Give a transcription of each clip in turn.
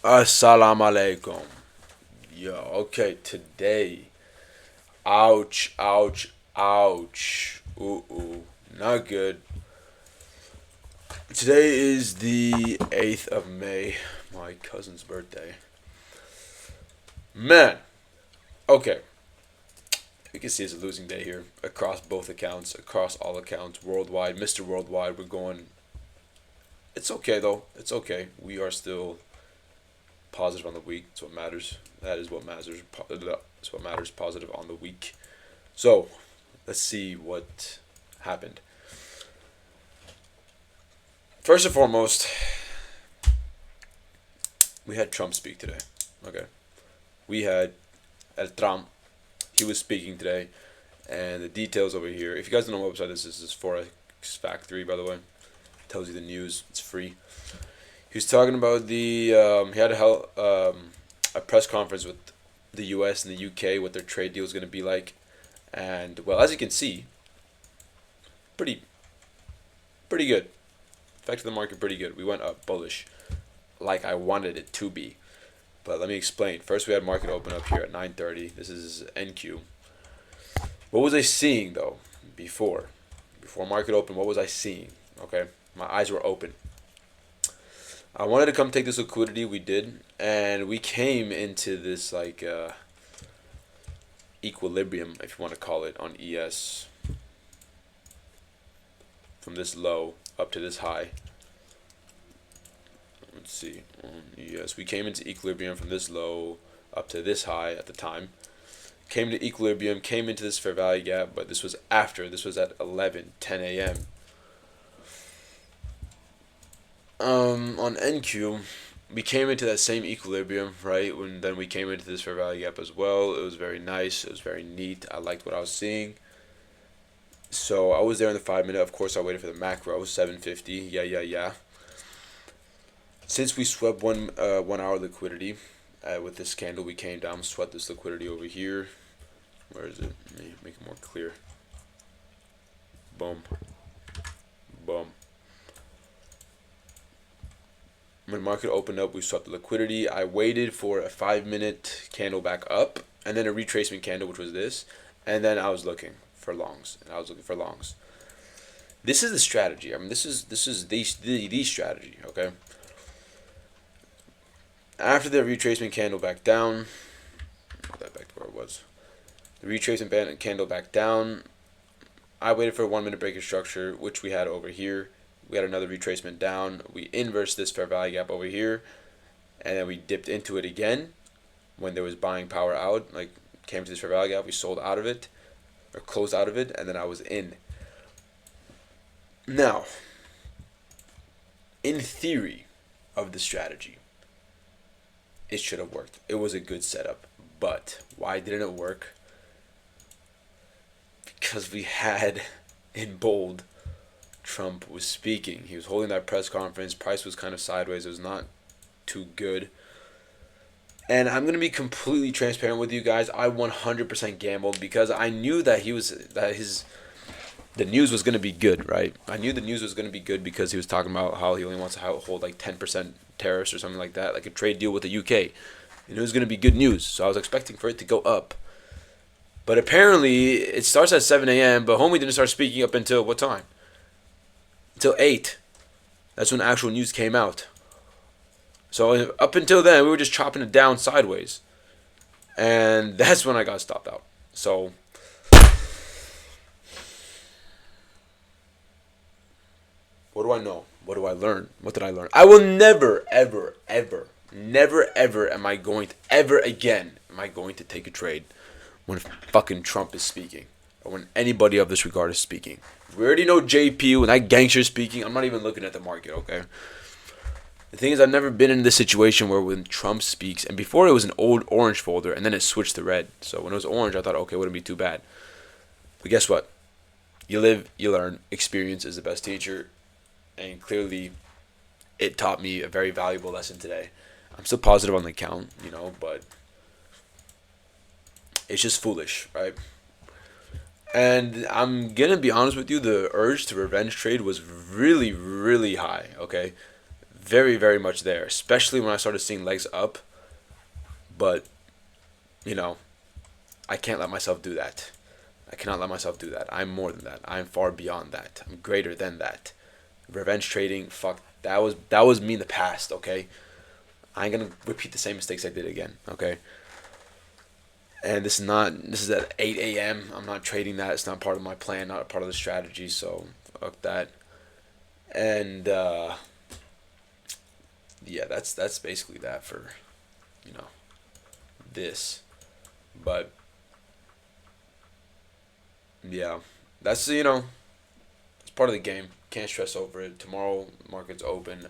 Assalamu alaikum. Yo, okay, today. Ouch, ouch, ouch. Ooh, not good. Today is the 8th of May, my cousin's birthday. Man, okay. You can see it's a losing day here across both accounts, across all accounts, worldwide. Mr. Worldwide, we're going. It's okay, though. It's okay. We are still positive on the week. That's what matters. That is what matters. That's what matters. Positive on the week. So, let's see what happened. First and foremost, we had Trump speak today. Okay. We had El Trump. He was speaking today. And the details over here. If you guys don't know what website this is Forex Factory, by the way. It tells you the news. It's free. He was talking about he had a press conference with the U.S. and the U.K. what their trade deal is going to be like, and well, as you can see, pretty pretty good. Effect of the market pretty good. We went up bullish, like I wanted it to be. But let me explain. First, we had market open up here at 9:30. This is NQ. What was I seeing though before market open? What was I seeing? Okay, my eyes were open. I wanted to come take this liquidity. We did, and we came into this equilibrium, if you want to call it, on ES from this low up to this high. Let's see. ES, we came into equilibrium from this low up to this high at the time. Came to equilibrium, came into this fair value gap, but this was after. This was at 10 a.m. On NQ, we came into that same equilibrium, right? When then we came into this fair value gap as well. It was very nice. It was very neat. I liked what I was seeing. So I was there in the 5 minute. Of course, I waited for the macro 750. Yeah. Since we swept 1 hour liquidity with this candle, we came down, swept this liquidity over here. Where is it? Let me make it more clear. Boom. Boom. When market opened up, we swept the liquidity. I waited for a 5 minute candle back up, and then a retracement candle, which was this, and then I was looking for longs, This is the strategy. I mean, this is the strategy. Okay. After the retracement candle back down, put that back to where it was. The retracement candle back down. I waited for a 1 minute breaker structure, which we had over here. We had another retracement down. We inversed this fair value gap over here, and then we dipped into it again when there was buying power out. Like, came to this fair value gap, we sold out of it, or closed out of it, and then I was in. Now, in theory of the strategy, it should have worked. It was a good setup. But why didn't it work? Because we had in bold Trump was speaking. He was holding that press conference. Price was kind of sideways. It was not too good. And I'm gonna be completely transparent with you guys. I 100% gambled because I knew that the news was gonna be good, right? I knew the news was gonna be good because he was talking about how he only wants to hold like 10% tariffs or something like that, like a trade deal with the UK. And it was gonna be good news, so I was expecting for it to go up. But apparently, it starts at 7 a.m. But homie didn't start speaking up until what time? Until 8. That's when actual news came out. So up until then, we were just chopping it down sideways. And that's when I got stopped out. So what do I know? What do I learn? What did I learn? I will never, ever, ever, never, ever am I going to, ever again, am I going to take a trade when fucking Trump is speaking. Or when anybody of this regard is speaking. We already know JP, when that gangster is speaking, I'm not even looking at the market, okay? The thing is, I've never been in this situation where when Trump speaks, and before it was an old orange folder, and then it switched to red. So when it was orange, I thought, okay, it wouldn't be too bad. But guess what? You live, you learn. Experience is the best teacher. And clearly, it taught me a very valuable lesson today. I'm still positive on the account, but it's just foolish, right? And I'm gonna be honest with you, the urge to revenge trade was really, really high, okay? very, very much there, especially when I started seeing legs up. But, you know, I can't let myself do that. I cannot let myself do that. I'm more than that. I'm far beyond that. I'm greater than that. Revenge trading, fuck, that was me in the past, okay? I ain't gonna repeat the same mistakes I did again, okay? And this is at 8 a.m. I'm not trading that. It's not part of my plan, not a part of the strategy, so fuck that. And yeah, that's basically that for, you know, this. But yeah, that's, it's part of the game. Can't stress over it. Tomorrow, market's open.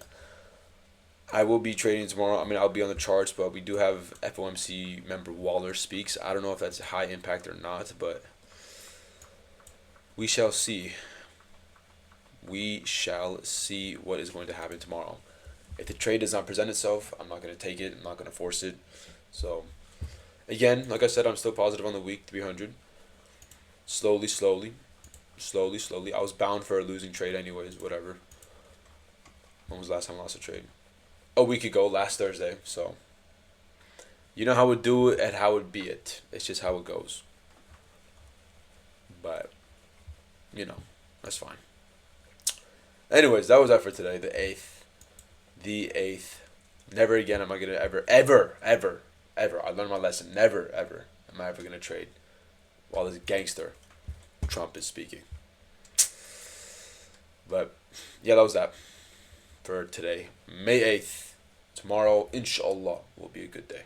I will be trading tomorrow. I mean, I'll be on the charts, but we do have FOMC member Waller speaks. I don't know if that's high impact or not, but we shall see. We shall see what is going to happen tomorrow. If the trade does not present itself, I'm not going to take it. I'm not going to force it. So, again, like I said, I'm still positive on the week 300. Slowly, slowly. Slowly, slowly. I was bound for a losing trade anyways, whatever. When was the last time I lost a trade? A week ago, last Thursday. So, you know how it do it and how it be it. It's just how it goes. But, that's fine. Anyways, that was that for today. The 8th. The 8th. Never again am I going to ever. I learned my lesson. Never, ever am I ever going to trade while this gangster Trump is speaking. But, yeah, that was that for today. May 8th. Tomorrow, inshallah, will be a good day.